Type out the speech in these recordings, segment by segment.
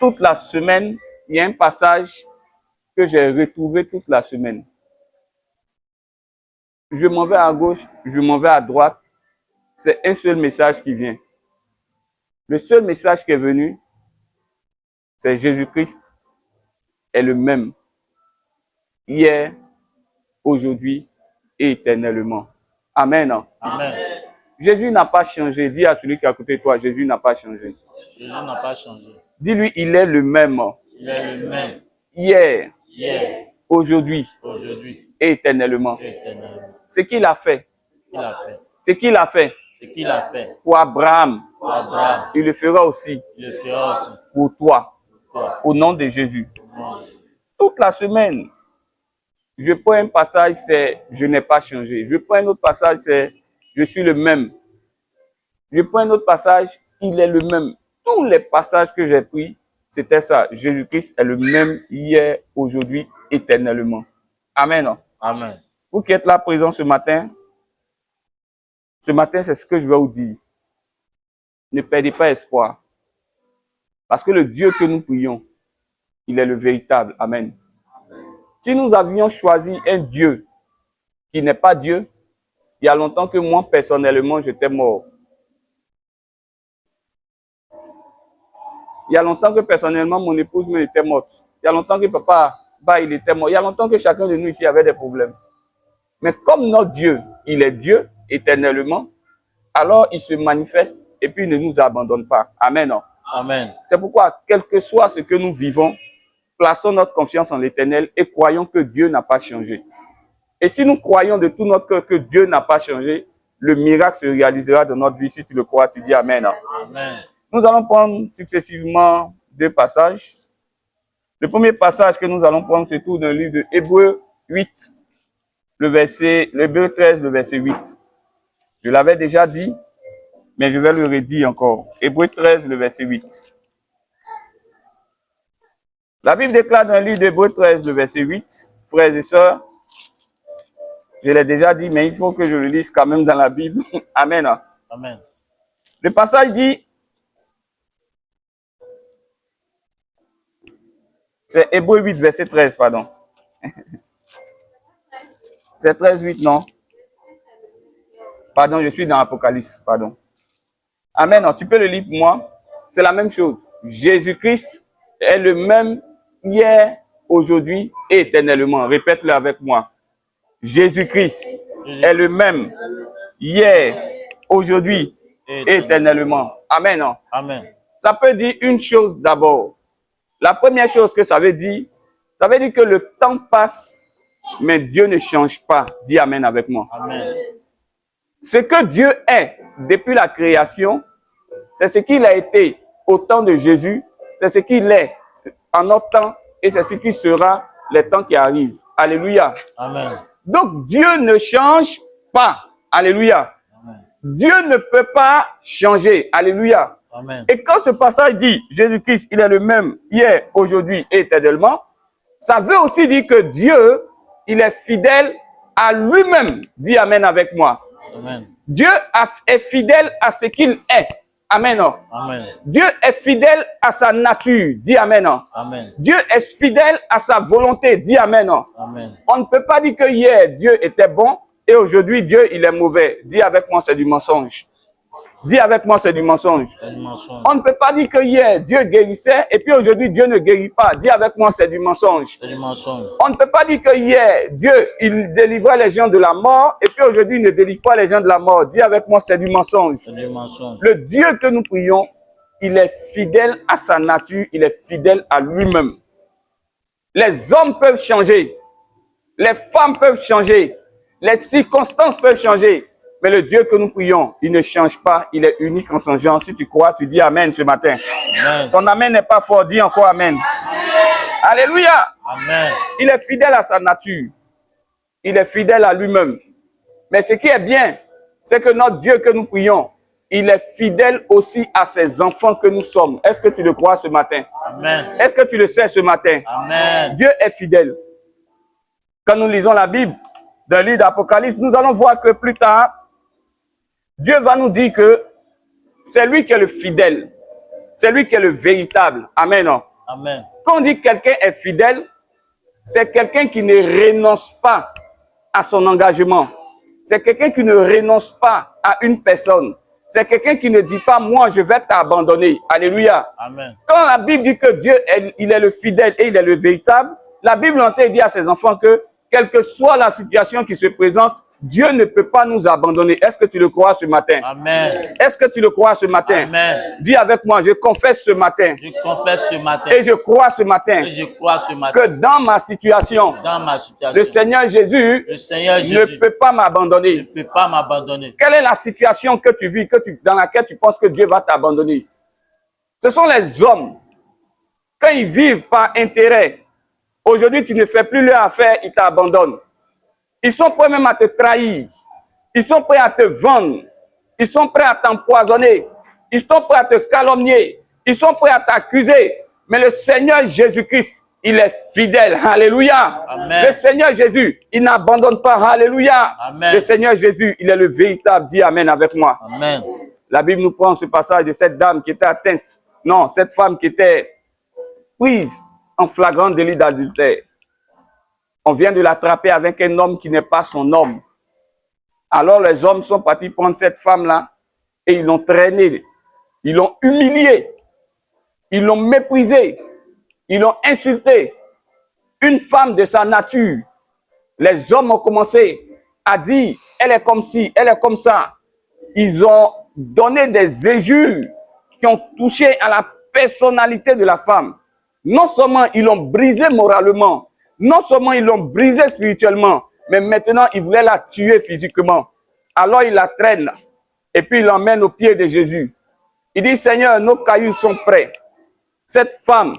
toute la semaine, il y a un passage que j'ai retrouvé toute la semaine. Je m'en vais à gauche, je m'en vais à droite. C'est un seul message qui vient. Le seul message qui est venu, c'est Jésus-Christ est le même. Hier, aujourd'hui et éternellement. Amen. Amen. Jésus n'a pas changé. Dis à celui qui est à côté de toi, Jésus n'a pas changé. Jésus n'a pas changé. Dis-lui, il est le même. Il est le même. Hier, Aujourd'hui et éternellement. Ce qu'il a fait. Ce qu'il a fait. Pour Abraham. Il le fera aussi. Pour toi. Au nom de Jésus. Toute la semaine, je prends un passage, c'est « Je n'ai pas changé ». Je prends un autre passage, c'est « Je suis le même ». Je prends un autre passage, il est le même. Tous les passages que j'ai pris, c'était ça. Jésus-Christ est le même hier, aujourd'hui, éternellement. Amen. Amen. Vous qui êtes là présents ce matin, c'est ce que je vais vous dire. Ne perdez pas espoir. Parce que le Dieu que nous prions, il est le véritable. Amen. Si nous avions choisi un Dieu qui n'est pas Dieu, il y a longtemps que moi, personnellement, j'étais mort. Il y a longtemps que personnellement, mon épouse était morte. Il y a longtemps que papa, il était mort. Il y a longtemps que chacun de nous ici avait des problèmes. Mais comme notre Dieu, il est Dieu éternellement, alors il se manifeste et puis il ne nous abandonne pas. Amen. Amen. C'est pourquoi, quel que soit ce que nous vivons, plaçons notre confiance en l'Éternel et croyons que Dieu n'a pas changé. Et si nous croyons de tout notre cœur que Dieu n'a pas changé, le miracle se réalisera dans notre vie. Si tu le crois, tu dis Amen. Amen. Nous allons prendre successivement deux passages. Le premier passage que nous allons prendre, c'est tout d'un livre de Hébreux 8, l'Hébreux 13, le verset 8. Je l'avais déjà dit, mais je vais le redire encore. Hébreux 13, le verset 8. La Bible déclare dans le livre d'Hébreux 13, le verset 8, frères et sœurs, je l'ai déjà dit, mais il faut que je le lise quand même dans la Bible. Amen. Amen. Le passage dit, c'est Hébreux 8, verset 13, pardon. C'est 13, 8, non? Pardon, je suis dans Apocalypse, pardon. Amen. Tu peux le lire pour moi? C'est la même chose. Jésus-Christ est le même hier, aujourd'hui et éternellement. Répète-le avec moi. Jésus-Christ est le même hier, aujourd'hui et éternellement. Amen. Amen. Ça peut dire une chose d'abord. La première chose que ça veut dire que le temps passe, mais Dieu ne change pas. Dis Amen avec moi. Amen. Ce que Dieu est depuis la création, c'est ce qu'il a été au temps de Jésus, c'est ce qu'il est en notre temps et c'est ce qui sera les temps qui arrivent. Alléluia. Amen. Donc Dieu ne change pas. Alléluia. Amen. Dieu ne peut pas changer. Alléluia. Amen. Et quand ce passage dit Jésus-Christ, il est le même hier, aujourd'hui et éternellement, ça veut aussi dire que Dieu, il est fidèle à lui-même. Dis Amen avec moi. Amen. Dieu est fidèle à ce qu'il est. Amen. Amen. Dieu est fidèle à sa nature. Dis Amen. Amen. Dieu est fidèle à sa volonté. Dis Amen. Amen. On ne peut pas dire que hier, Dieu était bon et aujourd'hui, Dieu, il est mauvais. Dis avec moi, c'est du mensonge. Dis avec moi, c'est du mensonge. On ne peut pas dire que hier, Dieu guérissait et puis aujourd'hui, Dieu ne guérit pas. Dis avec moi, c'est du mensonge. C'est du mensonge. On ne peut pas dire que hier, Dieu, il délivrait les gens de la mort et puis aujourd'hui, il ne délivre pas les gens de la mort. Dis avec moi, c'est du mensonge. C'est du mensonge. Le Dieu que nous prions, il est fidèle à sa nature, il est fidèle à lui-même. Les hommes peuvent changer, les femmes peuvent changer, les circonstances peuvent changer. Mais le Dieu que nous prions, il ne change pas, il est unique en son genre. Si tu crois, tu dis Amen ce matin. Amen. Ton Amen n'est pas fort, dis encore Amen. Alléluia. Amen. Il est fidèle à sa nature. Il est fidèle à lui-même. Mais ce qui est bien, c'est que notre Dieu que nous prions, il est fidèle aussi à ses enfants que nous sommes. Est-ce que tu le crois ce matin? Amen. Est-ce que tu le sais ce matin? Amen. Dieu est fidèle. Quand nous lisons la Bible, dans le livre d'Apocalypse, nous allons voir que plus tard, Dieu va nous dire que c'est lui qui est le fidèle. C'est lui qui est le véritable. Amen. Amen. Quand on dit quelqu'un est fidèle, c'est quelqu'un qui ne renonce pas à son engagement. C'est quelqu'un qui ne renonce pas à une personne. C'est quelqu'un qui ne dit pas, moi, je vais t'abandonner. Alléluia. Amen. Quand la Bible dit que Dieu, il est le fidèle et il est le véritable, la Bible entend dit à ses enfants que, quelle que soit la situation qui se présente, Dieu ne peut pas nous abandonner. Est-ce que tu le crois ce matin? Amen. Est-ce que tu le crois ce matin? Amen. Dis avec moi, je confesse ce matin. Je confesse ce matin. Et je crois ce matin. Et je crois ce matin. Que dans ma situation, le Seigneur Jésus, ne peut pas m'abandonner. Ne peut pas m'abandonner. Quelle est la situation que tu vis, dans laquelle tu penses que Dieu va t'abandonner? Ce sont les hommes. Quand ils vivent par intérêt, aujourd'hui tu ne fais plus leur affaire, ils t'abandonnent. Ils sont prêts même à te trahir. Ils sont prêts à te vendre. Ils sont prêts à t'empoisonner. Ils sont prêts à te calomnier. Ils sont prêts à t'accuser. Mais le Seigneur Jésus-Christ, il est fidèle. Alléluia. Amen. Le Seigneur Jésus, il n'abandonne pas. Alléluia. Amen. Le Seigneur Jésus, il est le véritable. Dis Amen avec moi. Amen. La Bible nous prend ce passage de cette dame qui était atteinte. Non, cette femme qui était prise en flagrant délit d'adultère. On vient de l'attraper avec un homme qui n'est pas son homme. Alors les hommes sont partis prendre cette femme-là et ils l'ont traînée. Ils l'ont humiliée. Ils l'ont méprisée. Ils l'ont insultée. Une femme de sa nature. Les hommes ont commencé à dire, elle est comme ci, elle est comme ça. Ils ont donné des injures qui ont touché à la personnalité de la femme. Non seulement ils l'ont brisée moralement, non seulement ils l'ont brisée spirituellement, mais maintenant ils voulaient la tuer physiquement. Alors ils la traînent et puis ils l'emmènent aux pieds de Jésus. Il dit, Seigneur, nos cailloux sont prêts. Cette femme,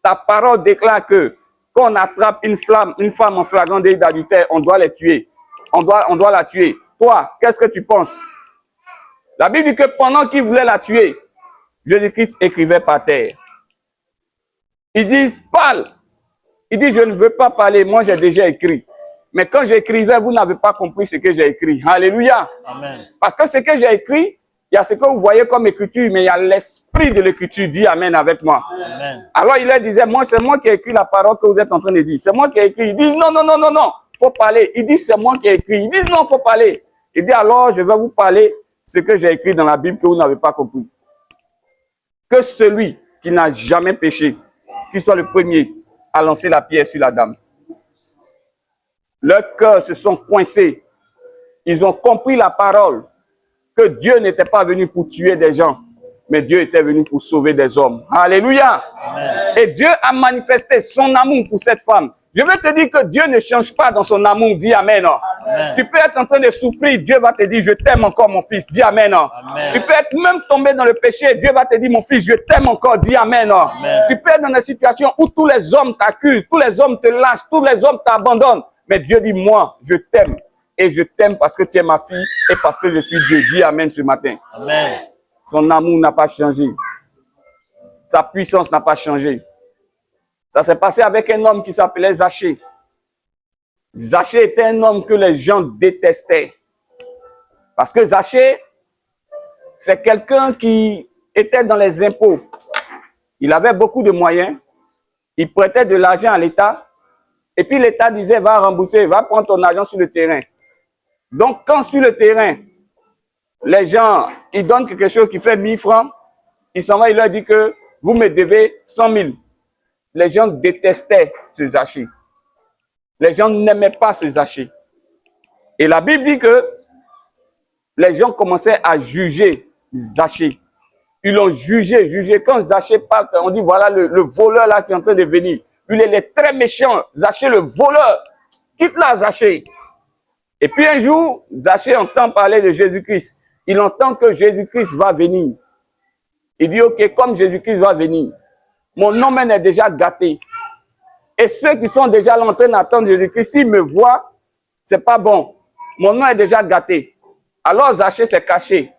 ta parole déclare que quand on attrape une femme en flagrant délit d'adultère, on doit la tuer. On doit la tuer. Toi, qu'est-ce que tu penses? La Bible dit que pendant qu'il voulait la tuer, Jésus-Christ écrivait par terre. Ils disent, parle. Il dit, je ne veux pas parler, moi j'ai déjà écrit. Mais quand j'écrivais, vous n'avez pas compris ce que j'ai écrit. Alléluia. Amen. Parce que ce que j'ai écrit, il y a ce que vous voyez comme écriture, mais il y a l'esprit de l'écriture. Dis Amen avec moi. Amen. Alors il leur disait, moi c'est moi qui ai écrit la parole que vous êtes en train de dire. C'est moi qui ai écrit. Il dit, non, faut parler. Il dit, c'est moi qui ai écrit. Il dit, non, faut parler. Il dit, alors je vais vous parler ce que j'ai écrit dans la Bible que vous n'avez pas compris. Que celui qui n'a jamais péché, qui soit le premier à lancer la pierre sur la dame. Leurs cœurs se sont coincés. Ils ont compris la parole, que Dieu n'était pas venu pour tuer des gens, mais Dieu était venu pour sauver des hommes. Alléluia. Amen. Et Dieu a manifesté son amour pour cette femme. Je veux te dire que Dieu ne change pas dans son amour. Dis Amen. Amen. Tu peux être en train de souffrir, Dieu va te dire, je t'aime encore mon fils. Dis Amen. Amen. Tu peux être même tombé dans le péché, Dieu va te dire, mon fils, je t'aime encore. Dis Amen. Amen. Tu peux être dans des situations où tous les hommes t'accusent, tous les hommes te lâchent, tous les hommes t'abandonnent. Mais Dieu dit, moi, je t'aime. Et je t'aime parce que tu es ma fille et parce que je suis Dieu. Dis Amen ce matin. Amen. Son amour n'a pas changé. Sa puissance n'a pas changé. Ça s'est passé avec un homme qui s'appelait Zachée. Zachée était un homme que les gens détestaient. Parce que Zachée, c'est quelqu'un qui était dans les impôts. Il avait beaucoup de moyens. Il prêtait de l'argent à l'État. Et puis l'État disait, va rembourser, va prendre ton argent sur le terrain. Donc quand sur le terrain, les gens, ils donnent quelque chose qui fait 1000 francs, il s'en va, il leur dit que vous me devez 100 000. Les gens détestaient ce Zachée. Les gens n'aimaient pas ce Zachée. Et la Bible dit que les gens commençaient à juger Zachée. Ils l'ont jugé. Quand Zachée parle, on dit voilà le voleur là qui est en train de venir. Lui, il est très méchant. Zachée, le voleur. Quitte-la, Zachée. Et puis un jour, Zachée entend parler de Jésus-Christ. Il entend que Jésus-Christ va venir. Il dit, ok, comme Jésus-Christ va venir, mon nom est déjà gâté. Et ceux qui sont déjà là en train d'attendre Jésus-Christ, s'ils me voient, c'est pas bon. Mon nom est déjà gâté. Alors Zachée s'est caché.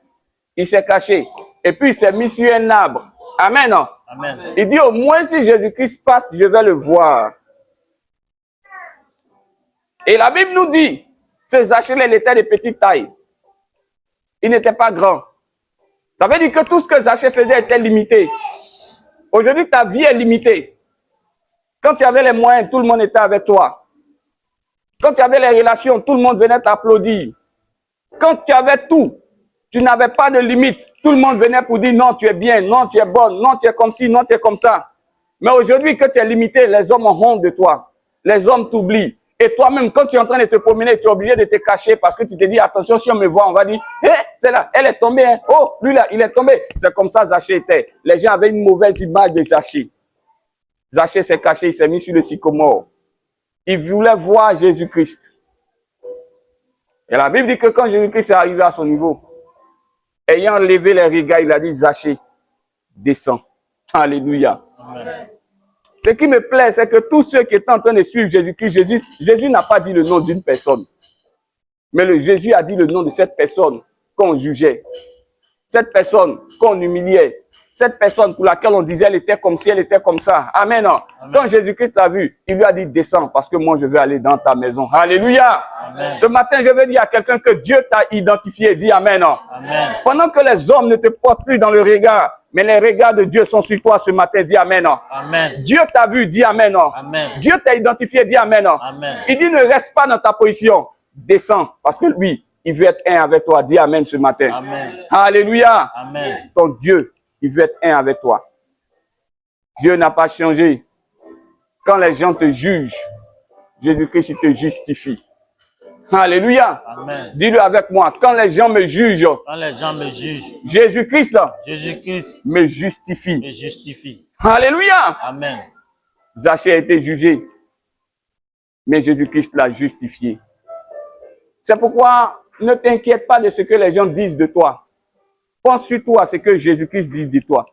Il s'est caché. Et puis il s'est mis sur un arbre. Amen. Amen. Il dit, au moins si Jésus-Christ passe, je vais le voir. Et la Bible nous dit, ce Zachée, il était de petite taille. Il n'était pas grand. Ça veut dire que tout ce que Zachée faisait était limité. Aujourd'hui, ta vie est limitée. Quand tu avais les moyens, tout le monde était avec toi. Quand tu avais les relations, tout le monde venait t'applaudir. Quand tu avais tout, tu n'avais pas de limite. Tout le monde venait pour dire non, tu es bien, non, tu es bonne, non, tu es comme ci, non, tu es comme ça. Mais aujourd'hui que tu es limité, les hommes ont honte de toi. Les hommes t'oublient. Et toi-même, quand tu es en train de te promener, tu es obligé de te cacher parce que tu te dis, attention, si on me voit, on va dire, hé, c'est là, elle est tombée, hein. Oh, lui là, il est tombé. C'est comme ça Zachée était. Les gens avaient une mauvaise image de Zachée. Zachée s'est caché, il s'est mis sur le sycomore. Il voulait voir Jésus-Christ. Et la Bible dit que quand Jésus-Christ est arrivé à son niveau, ayant levé les regards, il a dit, Zachée, descends. Alléluia. Amen. Ce qui me plaît, c'est que tous ceux qui étaient en train de suivre Jésus-Christ, Jésus n'a pas dit le nom d'une personne. Mais Jésus a dit le nom de cette personne qu'on jugeait. Cette personne qu'on humiliait. Cette personne pour laquelle on disait elle était comme si elle était comme ça. Amen. Amen. Quand Jésus-Christ l'a vu, il lui a dit descends parce que moi je vais aller dans ta maison. Alléluia. Amen. Ce matin, je veux dire à quelqu'un que Dieu t'a identifié. Dis amen. Amen. Pendant que les hommes ne te portent plus dans le regard, mais les regards de Dieu sont sur toi ce matin. Dis amen. Amen. Dieu t'a vu. Dis amen. Amen. Dieu t'a identifié. Dis amen. Amen. Il dit ne reste pas dans ta position. Descends parce que lui, il veut être un avec toi. Dis amen ce matin. Amen. Alléluia. Amen. Ton Dieu, il veut être un avec toi. Dieu n'a pas changé. Quand les gens te jugent, Jésus-Christ te justifie. Alléluia. Amen. Dis-le avec moi. Quand les gens me jugent, Jésus-Christ me justifie. Alléluia. Amen. Zachée a été jugé, mais Jésus-Christ l'a justifié. C'est pourquoi ne t'inquiète pas de ce que les gens disent de toi. Pense surtout à ce que Jésus-Christ dit de toi.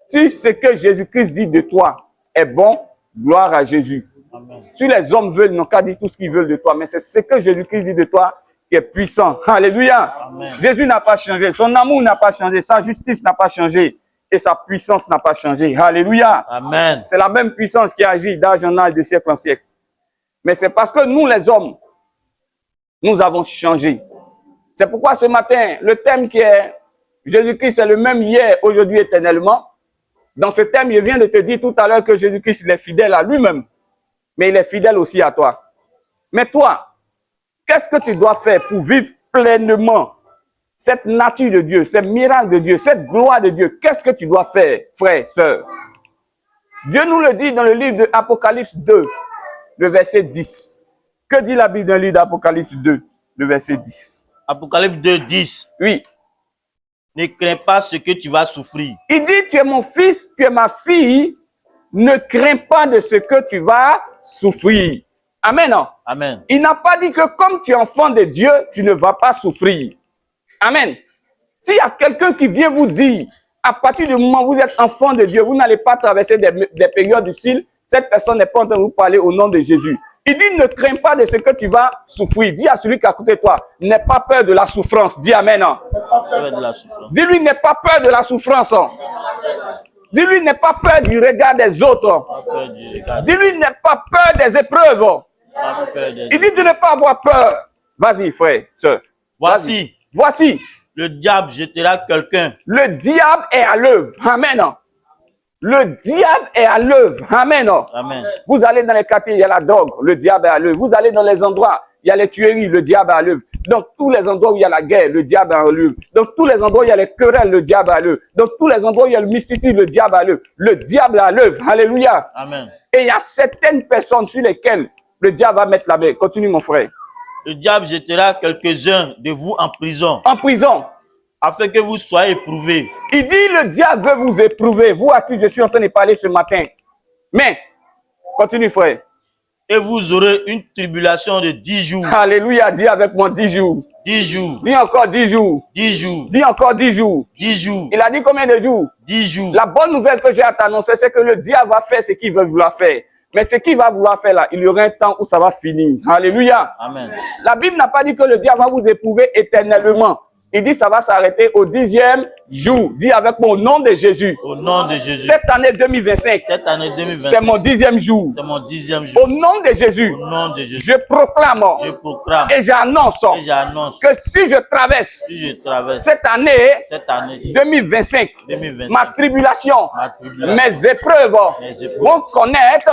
Si ce que Jésus-Christ dit de toi est bon, gloire à Jésus. Amen. Si les hommes veulent, n'ont qu'à dire tout ce qu'ils veulent de toi, mais c'est ce que Jésus-Christ dit de toi qui est puissant. Alléluia. Amen. Jésus n'a pas changé, son amour n'a pas changé, sa justice n'a pas changé et sa puissance n'a pas changé. Alléluia. Amen. C'est la même puissance qui agit d'âge en âge, de siècle en siècle. Mais c'est parce que nous les hommes, nous avons changé. C'est pourquoi ce matin, le thème qui est Jésus-Christ est le même hier, aujourd'hui, éternellement. Dans ce thème, je viens de te dire tout à l'heure que Jésus-Christ il est fidèle à lui-même, mais il est fidèle aussi à toi. Mais toi, qu'est-ce que tu dois faire pour vivre pleinement cette nature de Dieu, ce miracle de Dieu, cette gloire de Dieu? Qu'est-ce que tu dois faire, frère, sœur? Dieu nous le dit dans le livre de Apocalypse 2, le verset 10. Que dit la Bible dans le livre d'Apocalypse 2, le verset 10? Apocalypse 2, 10. Oui. Ne crains pas ce que tu vas souffrir. Il dit, tu es mon fils, tu es ma fille, ne crains pas de ce que tu vas souffrir. Amen. Amen. Il n'a pas dit que comme tu es enfant de Dieu, tu ne vas pas souffrir. Amen. S'il y a quelqu'un qui vient vous dire, à partir du moment où vous êtes enfant de Dieu, vous n'allez pas traverser des périodes difficiles, cette personne n'est pas en train de vous parler au nom de Jésus. Il dit, ne crains pas de ce que tu vas souffrir. Dis à celui qui est à côté de toi, n'aie pas peur de la souffrance. Dis amen. Dis-lui, n'aie pas peur de la souffrance. Dis-lui, n'aie pas peur du regard des autres. Dis-lui, n'aie pas peur des épreuves. Il dit de ne pas avoir peur. Vas-y, frère, sœur. Voici. Le diable jettera quelqu'un. Le diable est à l'œuvre. Amen. Le diable est à l'œuvre. Amen. Amen. Vous allez dans les quartiers, il y a la drogue, le diable est à l'œuvre. Vous allez dans les endroits, il y a les tueries, le diable est à l'œuvre. Dans tous les endroits où il y a la guerre, le diable est à l'œuvre. Dans tous les endroits où il y a les querelles, le diable est à l'œuvre. Dans tous les endroits où il y a le mysticisme, le diable est à l'œuvre. Le diable est à l'œuvre. Alléluia. Amen. Et il y a certaines personnes sur lesquelles le diable va mettre la main. Continue, mon frère. Le diable jettera quelques-uns de vous en prison. En prison. Afin que vous soyez éprouvés. Il dit, le diable veut vous éprouver. Vous à qui je suis en train de parler ce matin. Mais, continue, frère. Et vous aurez une tribulation de 10 jours. Alléluia, dis avec moi 10 jours. 10 jours. Dis encore 10 jours. 10 jours. Dis encore 10 jours. 10 jours. Il a dit combien de jours? 10 jours. La bonne nouvelle que j'ai à t'annoncer, c'est que le diable va faire ce qu'il veut vouloir faire. Mais ce qu'il va vouloir faire là, il y aura un temps où ça va finir. Alléluia. Amen. La Bible n'a pas dit que le diable va vous éprouver éternellement. Il dit ça va s'arrêter au 10e jour. Dis avec moi au nom de Jésus. Au nom de Jésus. Cette année 2025. Cette année 2025. C'est mon 10e jour. C'est mon 10e jour. Au nom de Jésus. Au nom de Jésus. Je proclame. Je proclame. Et j'annonce. Et j'annonce. Que si je traverse. Si je traverse. Cette année. Cette année. 2025. 2025. Ma tribulation. Mes épreuves. Vont connaître.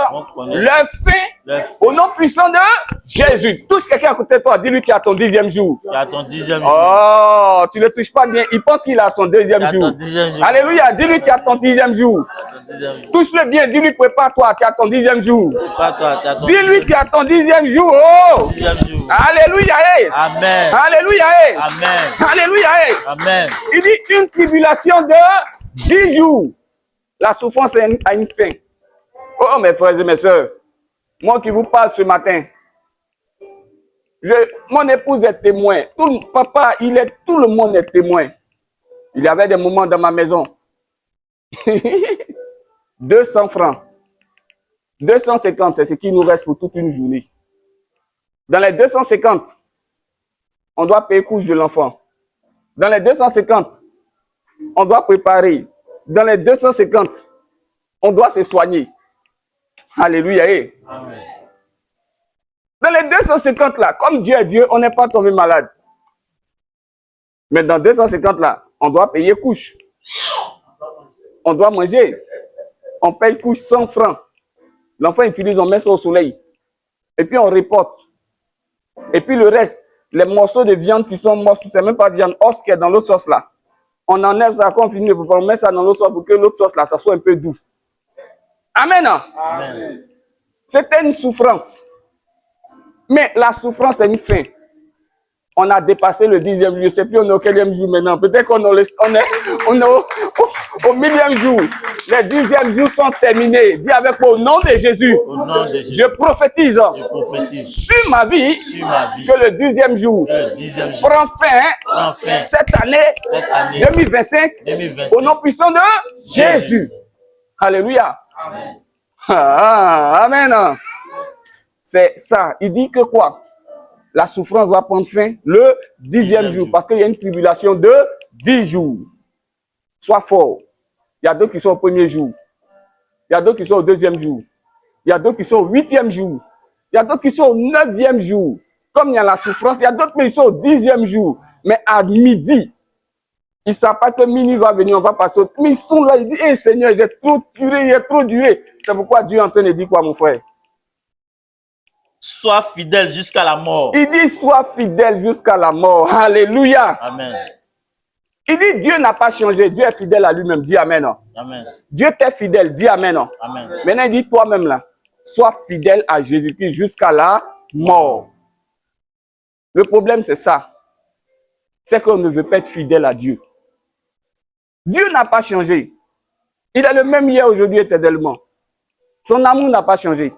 Leur fin. Au nom puissant de Jésus. Touche quelqu'un à côté de toi. Dis-lui qu'il a ton 10e jour. Tu as ton 10e jour. Oh, tu ne le touches pas bien. Il pense qu'il a son 2e jour. Alléluia. Dis-lui qu'il a ton 10e jour. Touche-le bien. Dis-lui, prépare-toi, tu as ton 10e jour. Dis-lui qu'il a ton 10e jour. Oh. Alléluia. Hey. Amen. Alléluia. Hey. Amen. Alléluia. Hey. Amen. Il dit une tribulation de 10 jours. La souffrance a une fin. Oh, mes frères et mes soeurs. Moi qui vous parle ce matin. Mon épouse est témoin. Papa, tout le monde est témoin. Il y avait des moments dans ma maison. 200 francs. 250, c'est ce qui nous reste pour toute une journée. Dans les 250, on doit payer couche de l'enfant. Dans les 250, on doit préparer. Dans les 250, on doit se soigner. Alléluia. Amen. Dans les 250 là, comme Dieu est Dieu, on n'est pas tombé malade. Mais dans 250 là, on doit payer couche. On doit manger. On paye couche 100 francs. L'enfant utilise, on met ça au soleil. Et puis on reporte. Et puis le reste, les morceaux de viande qui sont morts, c'est même pas viande, os qui est dans l'autre sauce là. On enlève ça, quand on finit, on met ça dans l'autre sauce pour que l'autre sauce là, ça soit un peu doux. Amen. Amen. C'était une souffrance. Mais la souffrance est une fin. On a dépassé le 10e jour. Je ne sais plus on est au quel jour maintenant. Peut-être qu'on est au 1000e jour. Les 10e jours sont terminés. Dis avec moi au nom de Jésus. Au nom de Jésus. Je prophétise sur ma vie que le 10e jour prend fin cette année 2025 au nom puissant de Jésus. Alléluia. Amen. Amen. C'est ça. Il dit que quoi? La souffrance va prendre fin le 10e jour. Parce qu'il y a une tribulation de 10 jours. Sois fort. Il y a d'autres qui sont au 1er jour. Il y a d'autres qui sont au 2e jour. Il y a d'autres qui sont au 8e jour. Il y a d'autres qui sont au 9e jour. Comme il y a la souffrance, il y a d'autres qui sont au 10e jour. Mais à midi, ils ne savent pas que minuit va venir, on va passer. Mais ils sont là, ils disent, hey, Seigneur, j'ai trop duré. C'est pourquoi Dieu est en train de dire quoi, mon frère? Sois fidèle jusqu'à la mort. Il dit, sois fidèle jusqu'à la mort. Alléluia. Amen. Il dit, Dieu n'a pas changé. Dieu est fidèle à lui-même. Dis Amen. Amen. Dieu t'est fidèle. Dis Amen. Amen. Maintenant, il dit toi-même là, sois fidèle à Jésus-Christ jusqu'à la mort. Le problème, c'est ça. C'est qu'on ne veut pas être fidèle à Dieu. Dieu n'a pas changé. Il est le même hier, aujourd'hui, éternellement. Son amour n'a pas changé.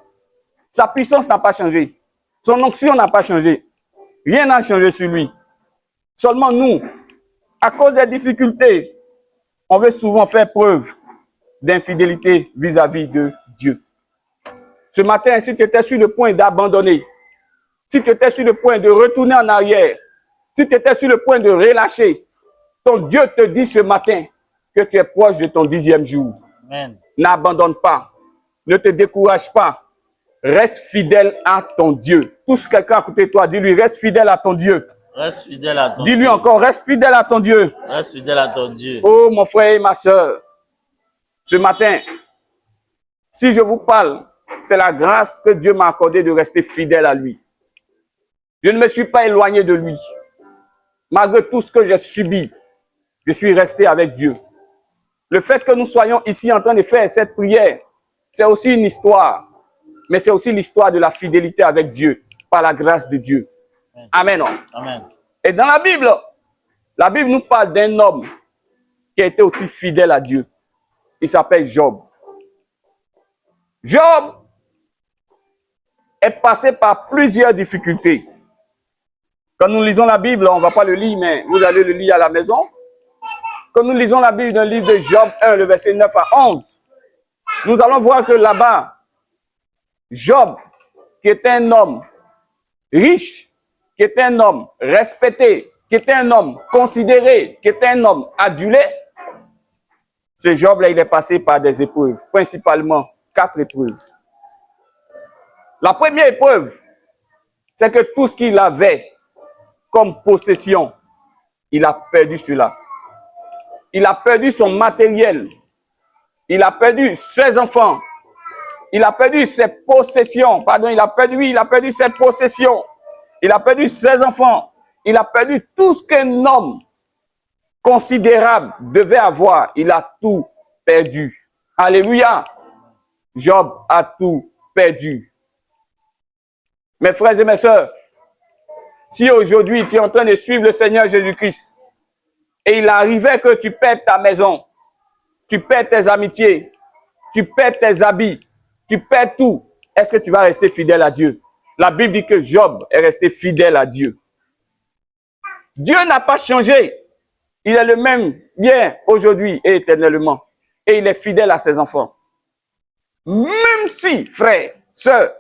Sa puissance n'a pas changé. Son onction n'a pas changé. Rien n'a changé sur lui. Seulement nous, à cause des difficultés, on veut souvent faire preuve d'infidélité vis-à-vis de Dieu. Ce matin, si tu étais sur le point d'abandonner, si tu étais sur le point de retourner en arrière, si tu étais sur le point de relâcher, ton Dieu te dit ce matin que tu es proche de ton 10e jour. N'abandonne pas. Ne te décourage pas. Reste fidèle à ton Dieu. Touche quelqu'un à côté de toi. Dis-lui, reste fidèle à ton Dieu. Reste fidèle à ton Dieu. Dis-lui encore, reste fidèle à ton Dieu. Reste fidèle à ton Dieu. Oh, mon frère et ma soeur, ce matin, si je vous parle, c'est la grâce que Dieu m'a accordée de rester fidèle à lui. Je ne me suis pas éloigné de lui. Malgré tout ce que j'ai subi, je suis resté avec Dieu. Le fait que nous soyons ici en train de faire cette prière, c'est aussi une histoire. Mais c'est aussi l'histoire de la fidélité avec Dieu, par la grâce de Dieu. Amen. Amen. Et dans la Bible nous parle d'un homme qui a été aussi fidèle à Dieu. Il s'appelle Job. Job est passé par plusieurs difficultés. Quand nous lisons la Bible, on ne va pas le lire, mais vous allez le lire à la maison. Quand nous lisons la Bible dans le livre de Job 1, le verset 9 à 11, nous allons voir que là-bas, Job, qui était un homme riche, qui était un homme respecté, qui était un homme considéré, qui était un homme adulé, ce Job-là, il est passé par des épreuves, principalement 4 épreuves. La première épreuve, c'est que tout ce qu'il avait comme possession, il a perdu cela. Il a perdu son matériel. Il a perdu ses enfants. Il a perdu ses possessions. Pardon, il a perdu ses possessions. Il a perdu ses enfants. Il a perdu tout ce qu'un homme considérable devait avoir. Il a tout perdu. Alléluia. Job a tout perdu. Mes frères et mes sœurs, si aujourd'hui tu es en train de suivre le Seigneur Jésus-Christ et il arrivait que tu perds ta maison, tu perds tes amitiés, tu perds tes habits, tu perds tout, est-ce que tu vas rester fidèle à Dieu? La Bible dit que Job est resté fidèle à Dieu. Dieu n'a pas changé. Il est le même bien aujourd'hui et éternellement. Et il est fidèle à ses enfants. Même si, frère, sœur,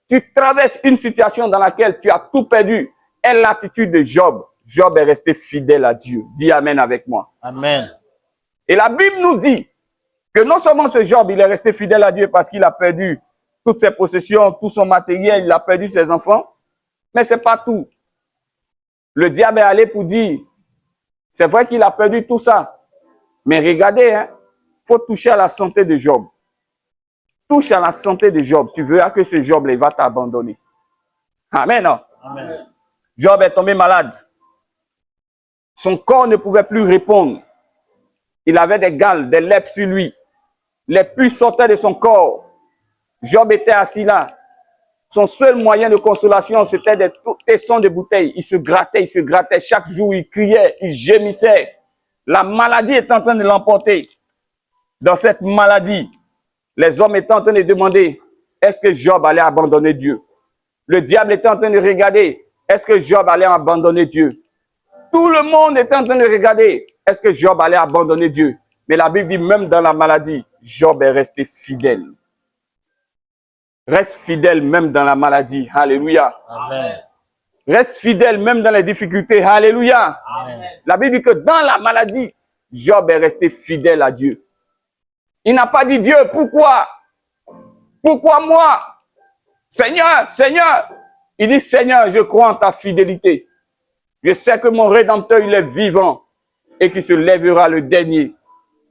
tu traverses une situation dans laquelle tu as tout perdu, est l'attitude de Job. Job est resté fidèle à Dieu. Dis Amen avec moi. Amen. Et la Bible nous dit que non seulement ce Job, il est resté fidèle à Dieu parce qu'il a perdu toutes ses possessions, tout son matériel, il a perdu ses enfants, mais c'est pas tout. Le diable est allé pour dire, c'est vrai qu'il a perdu tout ça, mais regardez, hein, faut toucher à la santé de Job. Touche à la santé de Job, tu verras que ce Job-là, il va t'abandonner. Amen. Non? Amen. Job est tombé malade. Son corps ne pouvait plus répondre. Il avait des gales, des lèpres sur lui. Les pus sortaient de son corps. Job était assis là. Son seul moyen de consolation, c'était des tessons de bouteilles. Il se grattait. Chaque jour, il criait, il gémissait. La maladie est en train de l'emporter. Dans cette maladie, les hommes étaient en train de demander, est-ce que Job allait abandonner Dieu? Le diable était en train de regarder, est-ce que Job allait abandonner Dieu? Tout le monde était en train de regarder, est-ce que Job allait abandonner Dieu? Mais la Bible dit, même dans la maladie, Job est resté fidèle. Reste fidèle même dans la maladie. Alléluia. Amen. Reste fidèle même dans les difficultés. Alléluia. Amen. La Bible dit que dans la maladie, Job est resté fidèle à Dieu. Il n'a pas dit, Dieu, pourquoi? Pourquoi moi? Seigneur, Seigneur. Il dit, Seigneur, je crois en ta fidélité. Je sais que mon Rédempteur, il est vivant et qu'il se lèvera le dernier.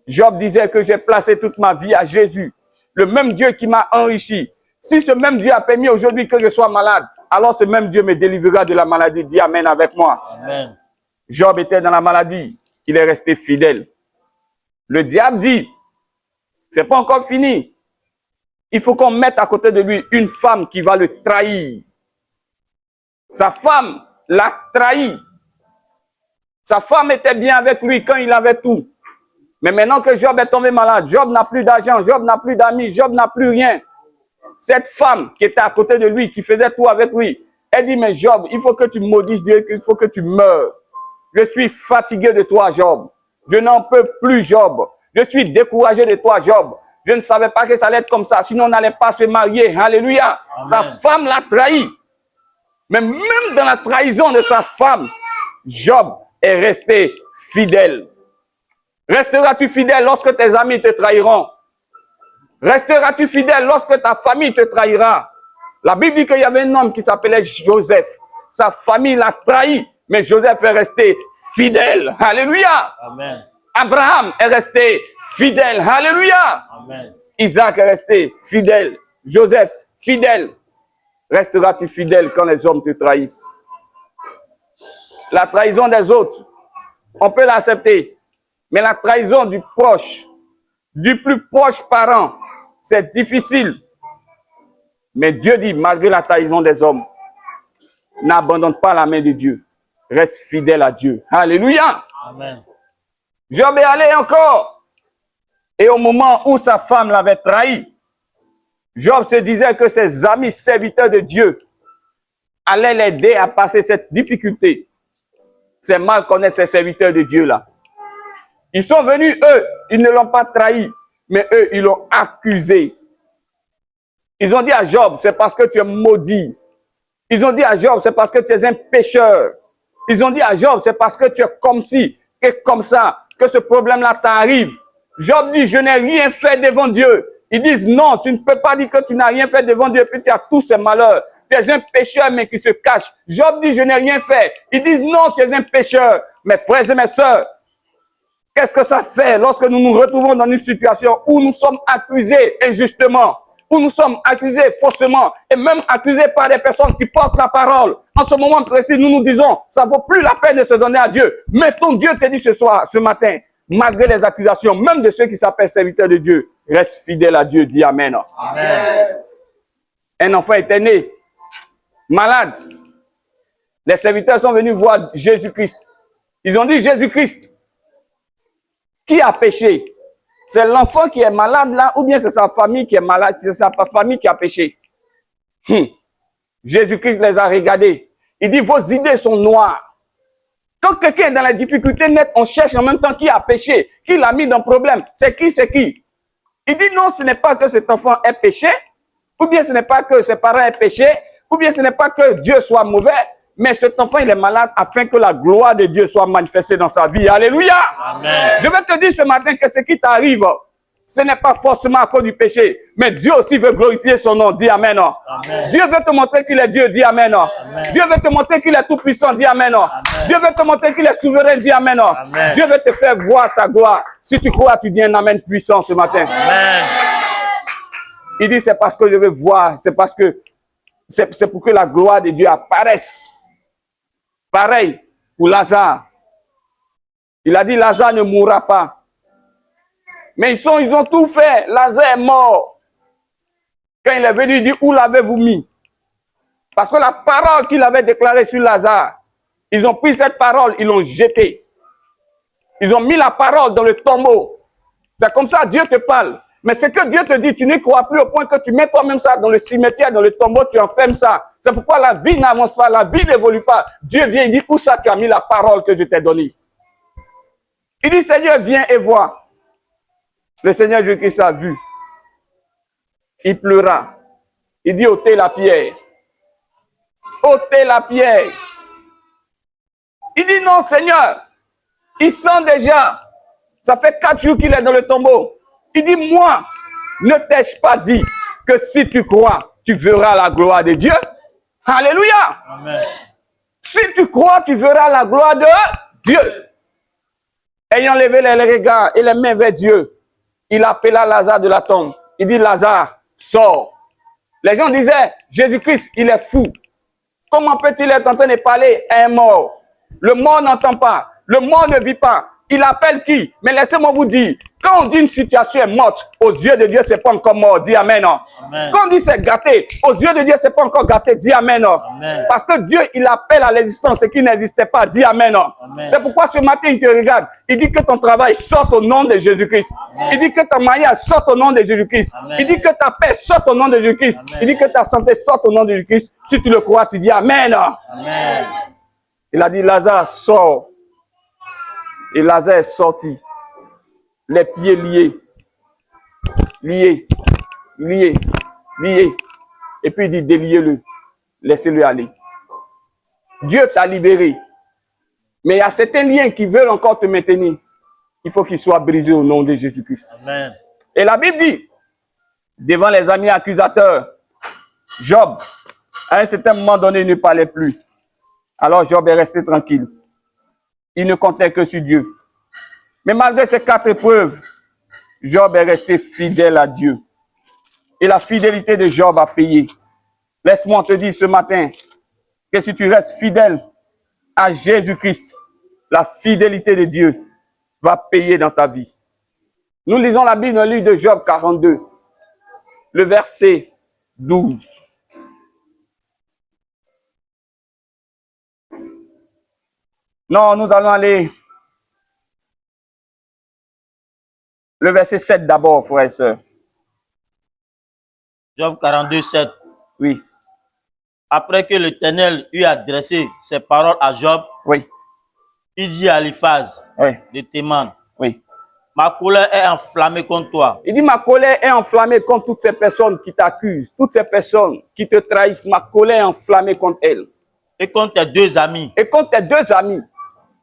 Job disait que j'ai placé toute ma vie à Jésus, le même Dieu qui m'a enrichi. Si ce même Dieu a permis aujourd'hui que je sois malade, alors ce même Dieu me délivrera de la maladie. Dis Amen avec moi. Amen. Job était dans la maladie. Il est resté fidèle. Le diable dit, c'est pas encore fini. Il faut qu'on mette à côté de lui une femme qui va le trahir. Sa femme l'a trahi. Sa femme était bien avec lui quand il avait tout. Mais maintenant que Job est tombé malade, Job n'a plus d'argent, Job n'a plus d'amis, Job n'a plus rien. Cette femme qui était à côté de lui, qui faisait tout avec lui, elle dit, mais Job, il faut que tu maudisses Dieu, il faut que tu meurs. Je suis fatigué de toi, Job. Je n'en peux plus, Job. Je suis découragé de toi, Job. Je ne savais pas que ça allait être comme ça, sinon on n'allait pas se marier. Alléluia. Amen. Sa femme l'a trahi. Mais même dans la trahison de sa femme, Job est resté fidèle. Resteras-tu fidèle lorsque tes amis te trahiront? Resteras-tu fidèle lorsque ta famille te trahira? La Bible dit qu'il y avait un homme qui s'appelait Joseph. Sa famille l'a trahi, mais Joseph est resté fidèle. Alléluia. Amen. Abraham est resté fidèle. Alléluia. Amen. Isaac est resté fidèle. Joseph, fidèle. Resteras-tu fidèle quand les hommes te trahissent? La trahison des autres, on peut l'accepter. Mais la trahison du proche, du plus proche parent, c'est difficile. Mais Dieu dit, malgré la trahison des hommes, n'abandonne pas la main de Dieu. Reste fidèle à Dieu. Alléluia. Amen. Job est allé encore. Et au moment où sa femme l'avait trahi, Job se disait que ses amis serviteurs de Dieu allaient l'aider à passer cette difficulté. C'est mal connaître ces serviteurs de Dieu là. Ils sont venus, eux, ils ne l'ont pas trahi, mais eux, ils l'ont accusé. Ils ont dit à Job, c'est parce que tu es maudit. Ils ont dit à Job, c'est parce que tu es un pécheur. Ils ont dit à Job, c'est parce que tu es comme ci et comme ça que ce problème-là t'arrive. Job dit, je n'ai rien fait devant Dieu. Ils disent, non, tu ne peux pas dire que tu n'as rien fait devant Dieu, puis tu as tous ces malheurs. Tu es un pécheur, mais qui se cache. Job dit, je n'ai rien fait. Ils disent, non, tu es un pécheur. Mes frères et mes sœurs, qu'est-ce que ça fait lorsque nous nous retrouvons dans une situation où nous sommes accusés injustement, où nous sommes accusés faussement, et même accusés par des personnes qui portent la parole. En ce moment précis, nous nous disons, ça vaut plus la peine de se donner à Dieu. Mais ton Dieu te dit ce soir, ce matin, malgré les accusations, même de ceux qui s'appellent serviteurs de Dieu, reste fidèle à Dieu, dis Amen. Amen. Un enfant était né, malade. Les serviteurs sont venus voir Jésus-Christ. Ils ont dit, Jésus-Christ, qui a péché? C'est l'enfant qui est malade là, ou bien c'est sa famille qui est malade, c'est sa famille qui a péché? Jésus-Christ les a regardés. Il dit, vos idées sont noires. Quand quelqu'un est dans la difficulté nette, on cherche en même temps qui a péché, qui l'a mis dans le problème. C'est qui, c'est qui? Il dit non, ce n'est pas que cet enfant ait péché, ou bien ce n'est pas que ses parents aient péché, ou bien ce n'est pas que Dieu soit mauvais, mais cet enfant, il est malade afin que la gloire de Dieu soit manifestée dans sa vie. Alléluia! Amen. Je vais te dire ce matin que ce qui t'arrive, ce n'est pas forcément à cause du péché, mais Dieu aussi veut glorifier son nom. Dis Amen. Amen. Dieu veut te montrer qu'il est Dieu. Dis Amen. Amen. Dieu veut te montrer qu'il est tout puissant. Dis Amen. Amen. Dieu veut te montrer qu'il est souverain. Dis Amen. Amen. Dieu veut te faire voir sa gloire. Si tu crois, tu dis un Amen puissant ce matin. Amen. Il dit c'est parce que je veux voir, c'est parce que c'est pour que la gloire de Dieu apparaisse. Pareil pour Lazare. Il a dit Lazare ne mourra pas. Mais ils ont tout fait. Lazare est mort. Quand il est venu, il dit, où l'avez-vous mis? Parce que la parole qu'il avait déclarée sur Lazare, ils ont pris cette parole, ils l'ont jetée. Ils ont mis la parole dans le tombeau. C'est comme ça, Dieu te parle. Mais ce que Dieu te dit, tu n'y crois plus au point que tu mets toi-même ça dans le cimetière, dans le tombeau, tu enfermes ça. C'est pourquoi la vie n'avance pas, la vie n'évolue pas. Dieu vient, il dit, où ça tu as mis la parole que je t'ai donnée? Il dit, Seigneur, viens et vois. Le Seigneur Jésus-Christ a vu. Il pleura. Il dit, ôtez la pierre. Ôtez la pierre. Il dit, non, Seigneur. Il sent déjà. Ça fait 4 jours qu'il est dans le tombeau. Il dit, moi, ne t'ai-je pas dit que si tu crois, tu verras la gloire de Dieu? Alléluia. Amen. Si tu crois, tu verras la gloire de Dieu. Ayant levé les regards et les mains vers Dieu, il appela Lazare de la tombe. Il dit, Lazare, sors. Les gens disaient, Jésus-Christ, il est fou. Comment peut-il être en train de parler à un mort? Le mort n'entend pas. Le mort ne vit pas. Il appelle qui? Mais laissez-moi vous dire, quand on dit une situation est morte, aux yeux de Dieu, c'est pas encore mort. Dis Amen. Amen. Quand on dit c'est gâté, aux yeux de Dieu, c'est pas encore gâté. Dis Amen. Amen. Parce que Dieu, il appelle à l'existence ce qui n'existait pas. Dis Amen. Amen. C'est pourquoi ce matin, il te regarde. Il dit que ton travail sorte au nom de Jésus-Christ. Il dit que ton mariage sorte au nom de Jésus-Christ. Il dit que ta paix sorte au nom de Jésus-Christ. Il dit que ta santé sorte au nom de Jésus-Christ. Si tu le crois, tu dis Amen. Amen. Il a dit, Lazare, sors. Et Lazare est sorti. Les pieds liés. Liés. Liés. Liés. Et puis il dit, déliez-le. Laissez-le aller. Dieu t'a libéré. Mais il y a certains liens qui veulent encore te maintenir. Il faut qu'ils soient brisés au nom de Jésus-Christ. Amen. Et la Bible dit, devant les amis accusateurs, Job, à un certain moment donné, il ne parlait plus. Alors Job est resté tranquille. Il ne comptait que sur Dieu. Mais malgré ces 4 épreuves, Job est resté fidèle à Dieu. Et la fidélité de Job a payé. Laisse-moi te dire ce matin que si tu restes fidèle à Jésus-Christ, la fidélité de Dieu va payer dans ta vie. Nous lisons la Bible dans le livre de Job 42, le verset 12. Non, nous allons aller le verset 7 d'abord, frères et sœurs. Job 42, 7. Oui, Après que l'Éternel eut adressé ses paroles à Job, oui, il dit à Eliphaz oui, de Théman, oui. ma colère est enflammée contre toi. Il dit, ma colère est enflammée contre toutes ces personnes qui t'accusent, toutes ces personnes qui te trahissent. Ma colère est enflammée contre elles. Et contre tes deux amis. Et contre tes deux amis.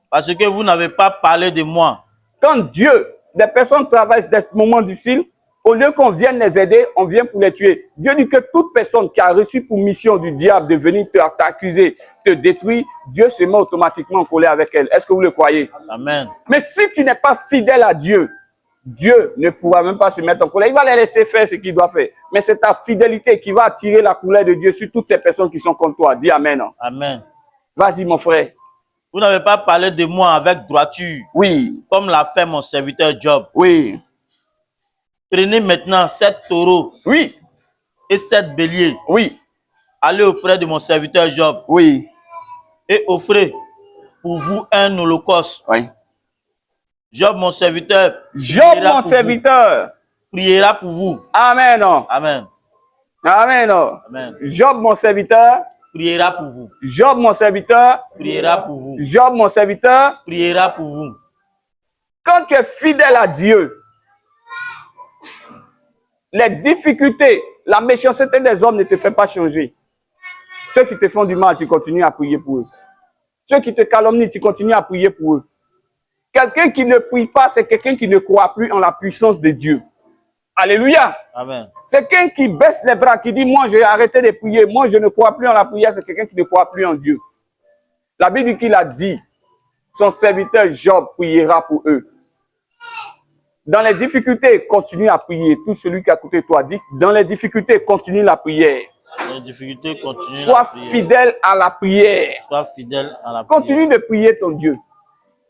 Parce que vous n'avez pas parlé de moi. Quand Dieu, des personnes traversent des moments difficiles, au lieu qu'on vienne les aider, on vient pour les tuer. Dieu dit que toute personne qui a reçu pour mission du diable de venir t'accuser, te détruire, Dieu se met automatiquement en colère avec elle. Est-ce que vous le croyez? Amen. Mais si tu n'es pas fidèle à Dieu, Dieu ne pourra même pas se mettre en colère. Il va les laisser faire ce qu'il doit faire. Mais c'est ta fidélité qui va attirer la colère de Dieu sur toutes ces personnes qui sont contre toi. Dis Amen. Amen. Vas-y, mon frère. Vous n'avez pas parlé de moi avec droiture. Oui. Comme l'a fait mon serviteur Job. Oui. Prenez maintenant 7 taureaux. Oui. Et 7 béliers. Oui. Allez auprès de mon serviteur Job. Oui. Et offrez pour vous un holocauste. Oui. Job, mon serviteur. Job, mon serviteur. Priera pour vous. Amen. Amen. Amen. Amen. Job, mon serviteur. Priera pour vous. Job, mon serviteur. Priera pour vous. Job, mon serviteur. Priera pour vous. Quand tu es fidèle à Dieu, les difficultés, la méchanceté des hommes ne te fait pas changer. Ceux qui te font du mal, tu continues à prier pour eux. Ceux qui te calomnient, tu continues à prier pour eux. Quelqu'un qui ne prie pas, c'est quelqu'un qui ne croit plus en la puissance de Dieu. Alléluia. Amen. C'est quelqu'un qui baisse les bras, qui dit, moi, j'ai arrêté de prier. Moi, je ne crois plus en la prière. C'est quelqu'un qui ne croit plus en Dieu. La Bible dit qu'il a dit, son serviteur Job priera pour eux. Dans les difficultés, continue à prier. Tout celui qui a côté de toi dit, dans les difficultés, continue la prière. Dans les difficultés, continue Sois fidèle à la prière. Sois fidèle à la prière. Continue de prier ton Dieu.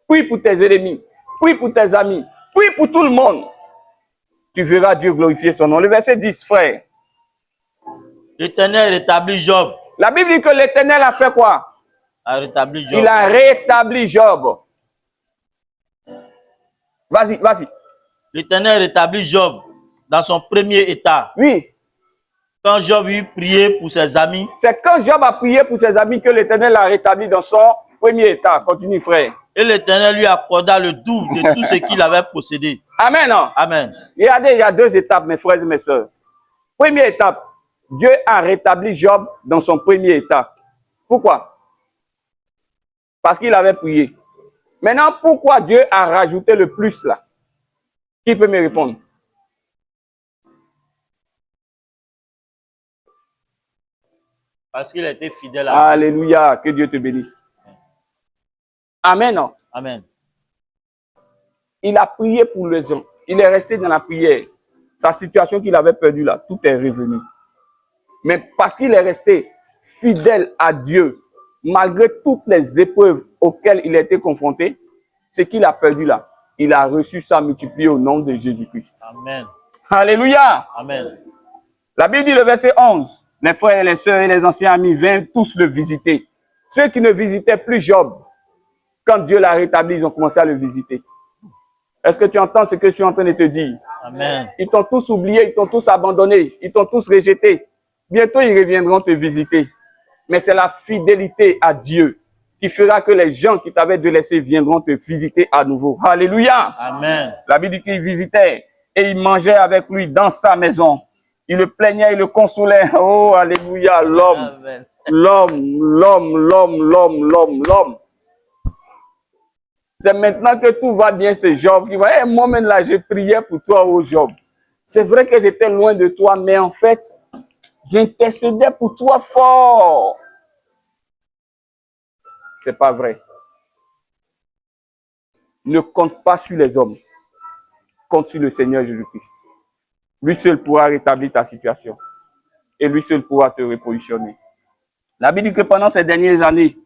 Prie pour tes ennemis. Prie pour tes amis. Prie pour tout le monde. Tu verras Dieu glorifier son nom. Le verset 10, frère. L'Éternel rétablit Job. La Bible dit que l'Éternel a fait quoi? A rétabli Job. Il a rétabli Job. Vas-y, vas-y. L'Éternel rétablit Job dans son premier état. Oui. Quand Job eut prié pour ses amis. C'est quand Job a prié pour ses amis que l'Éternel l'a rétabli dans son premier état. Continue, frère. Et l'Éternel lui accorda le double de tout ce qu'il avait possédé. Amen. Amen. Regardez, il y a deux étapes, mes frères et mes sœurs. Première étape, Dieu a rétabli Job dans son premier état. Pourquoi? Parce qu'il avait prié. Maintenant, pourquoi Dieu a rajouté le plus là? Qui peut me répondre? Parce qu'il était fidèle à Dieu. Alléluia, que Dieu te bénisse. Amen. Amen. Il a prié pour les gens. Il est resté dans la prière. Sa situation qu'il avait perdue là, tout est revenu. Mais parce qu'il est resté fidèle à Dieu, malgré toutes les épreuves auxquelles il a été confronté, ce qu'il a perdu là, il a reçu ça multiplié au nom de Jésus-Christ. Amen. Alléluia. Amen. La Bible dit le verset 11, les frères et les sœurs et les anciens amis vinrent tous le visiter. Ceux qui ne visitaient plus Job, quand Dieu l'a rétabli, ils ont commencé à le visiter. Est-ce que tu entends ce que je suis en train de te dire? Amen. Ils t'ont tous oublié, ils t'ont tous abandonné, ils t'ont tous rejeté. Bientôt, ils reviendront te visiter. Mais c'est la fidélité à Dieu qui fera que les gens qui t'avaient délaissé viendront te visiter à nouveau. Alléluia. Amen. La Bible dit qu'il visitait et il mangeait avec lui dans sa maison. Il le plaignait, il le consolait. Oh, alléluia, l'homme, l'homme. C'est maintenant que tout va bien, ce Job qui va, hey, moi-même là, je priais pour toi, oh Job. C'est vrai que j'étais loin de toi, mais en fait, j'intercédais pour toi fort. C'est pas vrai. Ne compte pas sur les hommes. Compte sur le Seigneur Jésus-Christ. Lui seul pourra rétablir ta situation. Et lui seul pourra te repositionner. La Bible dit que pendant ces dernières années,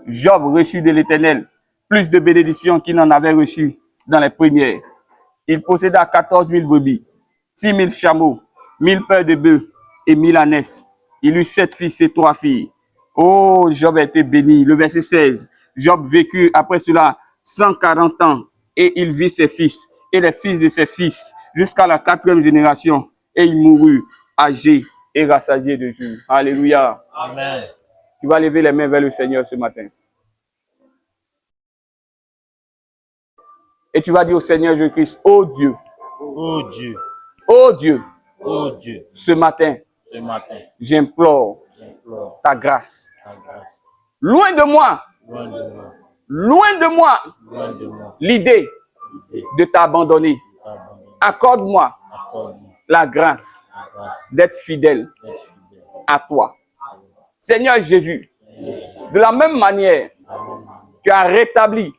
Job reçut de l'Éternel plus de bénédictions qu'il n'en avait reçu dans les premières. Il posséda 14 000 brebis, 6 000 chameaux, 1000 paires de bœufs et 1000 ânesses. Il eut 7 fils et 3 filles. Oh, Job a été béni. Le verset 16. Job vécut après cela 140 ans et il vit ses fils et les fils de ses fils jusqu'à la 4e génération. Et il mourut âgé et rassasié de jours. Alléluia. Amen. Tu vas lever les mains vers le Seigneur ce matin. Et tu vas dire au Seigneur Jésus-Christ, oh Dieu. Oh Dieu. Oh Dieu. Oh Dieu. Ce matin, Ce matin, j'implore j'implore ta grâce. ta grâce. Loin de moi. Loin de moi. L'idée de t'abandonner. Accorde-moi la grâce d'être fidèle à toi. Seigneur Jésus, de la même manière, tu as rétabli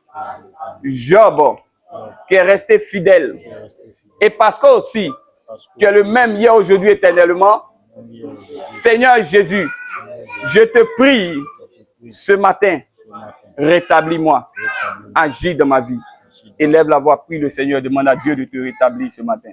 Job qui est resté fidèle. Et parce que aussi, tu es le même hier, aujourd'hui, éternellement. Seigneur Jésus, je te prie ce matin, rétablis-moi, agis dans ma vie. Élève la voix, prie le Seigneur, demande à Dieu de te rétablir ce matin.